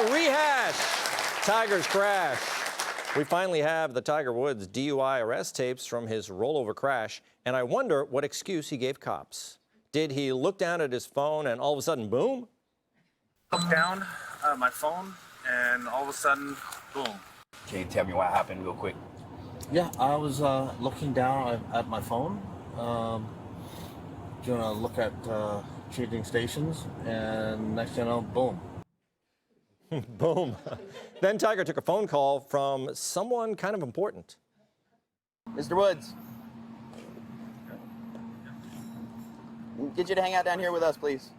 rehash Tiger's crash. We finally have the Tiger Woods DUI arrest tapes from his rollover crash, and I wonder what excuse he gave cops. Did he look down at his phone and all of a sudden, boom? Looked down at my phone, and all of a sudden, boom. Can you tell me what happened real quick? Yeah, I was looking down at my phone, doing a look at changing stations, and next thing you know, boom. Boom. Then Tiger took a phone call from someone kind of important. Mr. Woods. Get you to hang out down here with us, please.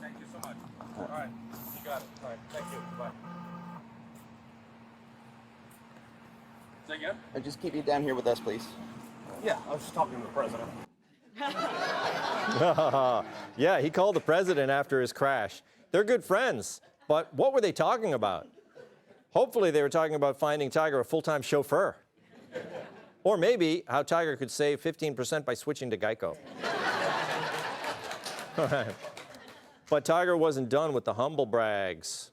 Thank you so much. All right, you got it. All right, thank you. Bye. Say again? Just keep you down here with us, please. Yeah, I was just talking to the president. Yeah, he called the president after his crash. They're good friends, but what were they talking about? Hopefully they were talking about finding Tiger a full-time chauffeur. Or maybe how Tiger could save 15% by switching to Geico. But Tiger wasn't done with the humble brags.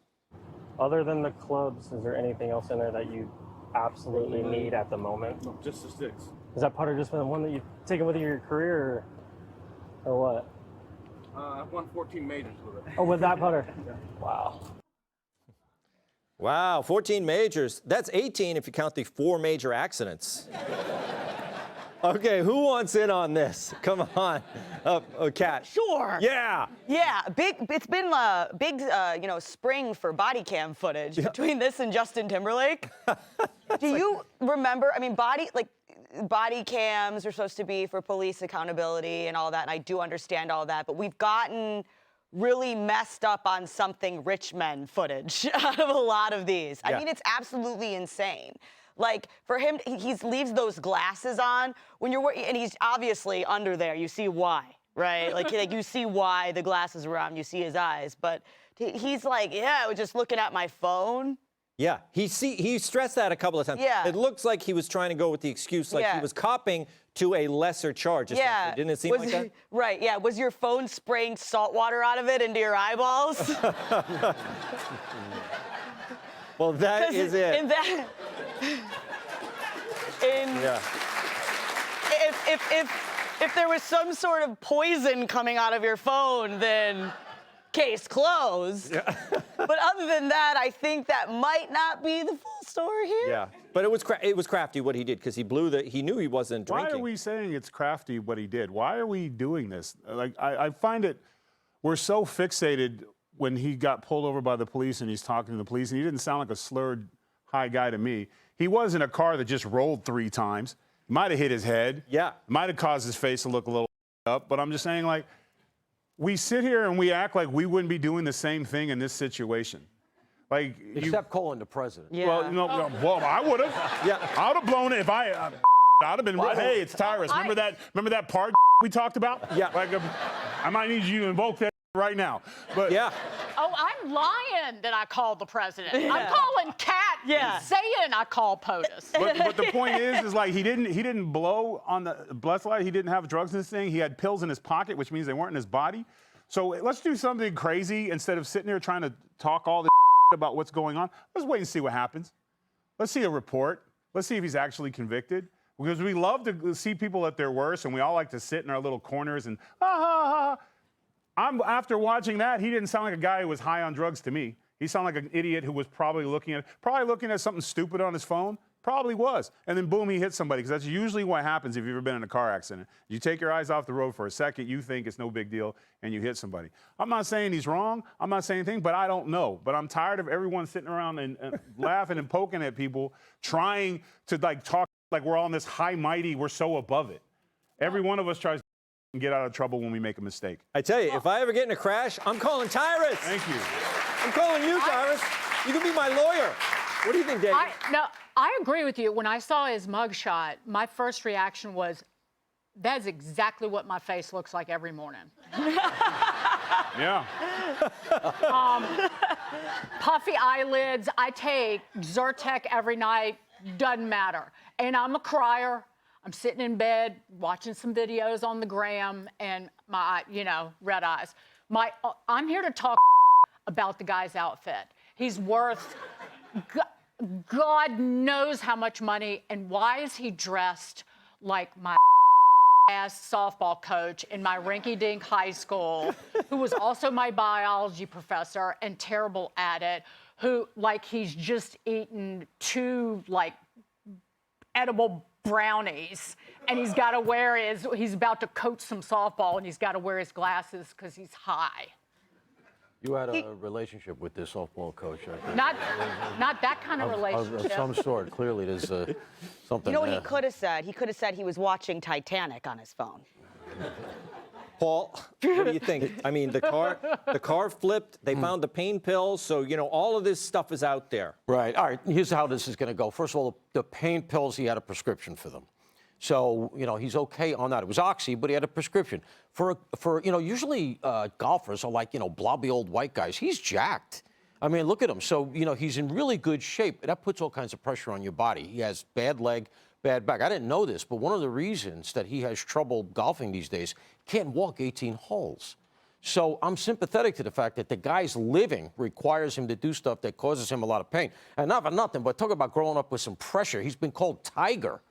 Other than the clubs, is there anything else in there that you absolutely need at the moment? No, just the sticks. Is that putter just been the one that you've taken with you in your career, or what? I've won 14 majors with it. Oh, with that putter? Yeah. Wow. Wow, 14 majors. That's 18 if you count the 4 major accidents. Okay, who wants in on this? Come on, Kat. Sure. Yeah. Yeah, it's been a big, spring for body cam footage between this and Justin Timberlake. Do you remember? I mean, body cams are supposed to be for police accountability and all that, and I do understand all that, but we've gotten really messed up on something rich men footage out of a lot of these. Yeah. I mean, it's absolutely insane. Like, for him, he leaves those glasses on when you're and he's obviously under there. You see why, right? like you see why the glasses are on. You see his eyes. But he's like, yeah, I was just looking at my phone. Yeah, he stressed that a couple of times. Yeah. It looks like he was trying to go with the excuse, like he was copping to a lesser charge. Yeah. Didn't it seem like that? Right, yeah. Was your phone spraying salt water out of it into your eyeballs? Well, that is it. If there was some sort of poison coming out of your phone, then case closed. Yeah. But other than that, I think that might not be the full story here. Yeah, but it was crafty what he did, because he knew he wasn't drinking. Why are we saying it's crafty what he did? Why are we doing this? Like, I find it, we're so fixated when he got pulled over by the police and he's talking to the police, and he didn't sound like a slurred high guy to me. He was in a car that just rolled 3 times. He might have hit his head. Yeah. Might have caused his face to look a little up, but I'm just saying, like, we sit here and we act like we wouldn't be doing the same thing in this situation. Like, except calling the president. Yeah. Well, well, I would have. Yeah. I would have blown it if I'd have been. Hey, it's Tyrus. Remember that part we talked about? Yeah. Like, I might need you to invoke that right now. But oh, I'm lying that I called the president. Yeah. I'm calling Kat saying I called POTUS. But the point is like he didn't blow on the breathalyzer. He didn't have drugs in this thing. He had pills in his pocket, which means they weren't in his body. So let's do something crazy instead of sitting here trying to talk all this about what's going on. Let's wait and see what happens. Let's see a report. Let's see if he's actually convicted. Because we love to see people at their worst, and we all like to sit in our little corners and after watching that, he didn't sound like a guy who was high on drugs to me. He sounded like an idiot who was probably looking at something stupid on his phone. Probably was. And then boom, he hit somebody, because that's usually what happens if you've ever been in a car accident. You take your eyes off the road for a second, you think it's no big deal, and you hit somebody. I'm not saying he's wrong. I'm not saying anything, but I don't know. But I'm tired of everyone sitting around and laughing and poking at people, trying to talk like we're all in this high mighty, we're so above it. Every one of us tries and get out of trouble when we make a mistake. I tell you, if I ever get in a crash, I'm calling Tyrus. Thank you. I'm calling you, Tyrus. You can be my lawyer. What do you think, David? I agree with you. When I saw his mugshot, my first reaction was, that's exactly what my face looks like every morning. Yeah. Puffy eyelids. I take Zyrtec every night. Doesn't matter. And I'm a crier. I'm sitting in bed watching some videos on the gram, and my, red eyes. I'm here to talk about the guy's outfit. He's worth God knows how much money. And why is he dressed like my ass softball coach in my rinky-dink high school, who was also my biology professor and terrible at it, who, like, he's just eaten 2, like, edible brownies, and he's got to wear he's about to coach some softball, and he's got to wear his glasses because he's high. You had a relationship with this softball coach, I think. Not that kind of relationship. Of some sort. Clearly, there's something You know what there. he could have said? He could have said he was watching Titanic on his phone. Paul, what do you think? I mean, the car flipped. They found the pain pills. So, you know, all of this stuff is out there. Right. All right. Here's how this is going to go. First of all, the pain pills, he had a prescription for them. So, you know, he's okay on that. It was oxy, but he had a prescription. For you know, usually golfers are like, you know, blobby old white guys. He's jacked. I mean, look at him. So, you know, he's in really good shape. That puts all kinds of pressure on your body. He has bad leg, bad back. I didn't know this, but one of the reasons that he has trouble golfing these days, can't walk 18 holes. So I'm sympathetic to the fact that the guy's living requires him to do stuff that causes him a lot of pain. And not for nothing, but talk about growing up with some pressure. He's been called Tiger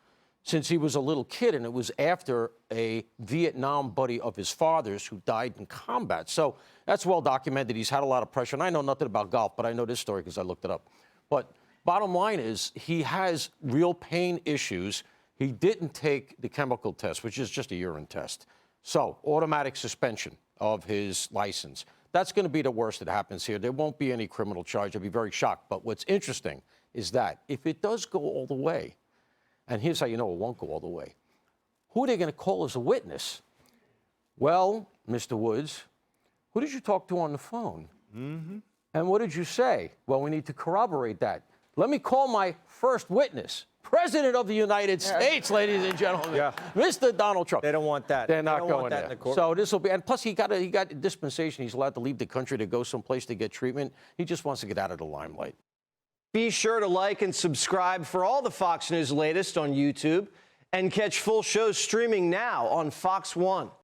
since he was a little kid, and it was after a Vietnam buddy of his father's who died in combat. So that's well documented. He's had a lot of pressure, and I know nothing about golf, but I know this story because I looked it up. But bottom line is he has real pain issues. He didn't take the chemical test, which is just a urine test. So automatic suspension of his license. That's going to be the worst that happens here. There won't be any criminal charge. I'll be very shocked. But what's interesting is that if it does go all the way, and here's how you know it won't go all the way. Who are they going to call as a witness? Well, Mr. Woods, who did you talk to on the phone? Mm-hmm. And what did you say? Well, we need to corroborate that. Let me call my first witness, President of the United States, ladies and gentlemen, Mr. Donald Trump. They don't want that. They're not they don't going want that there. in the court. So this will be, and plus he got dispensation. He's allowed to leave the country to go someplace to get treatment. He just wants to get out of the limelight. Be sure to like and subscribe for all the Fox News latest on YouTube and catch full shows streaming now on Fox One.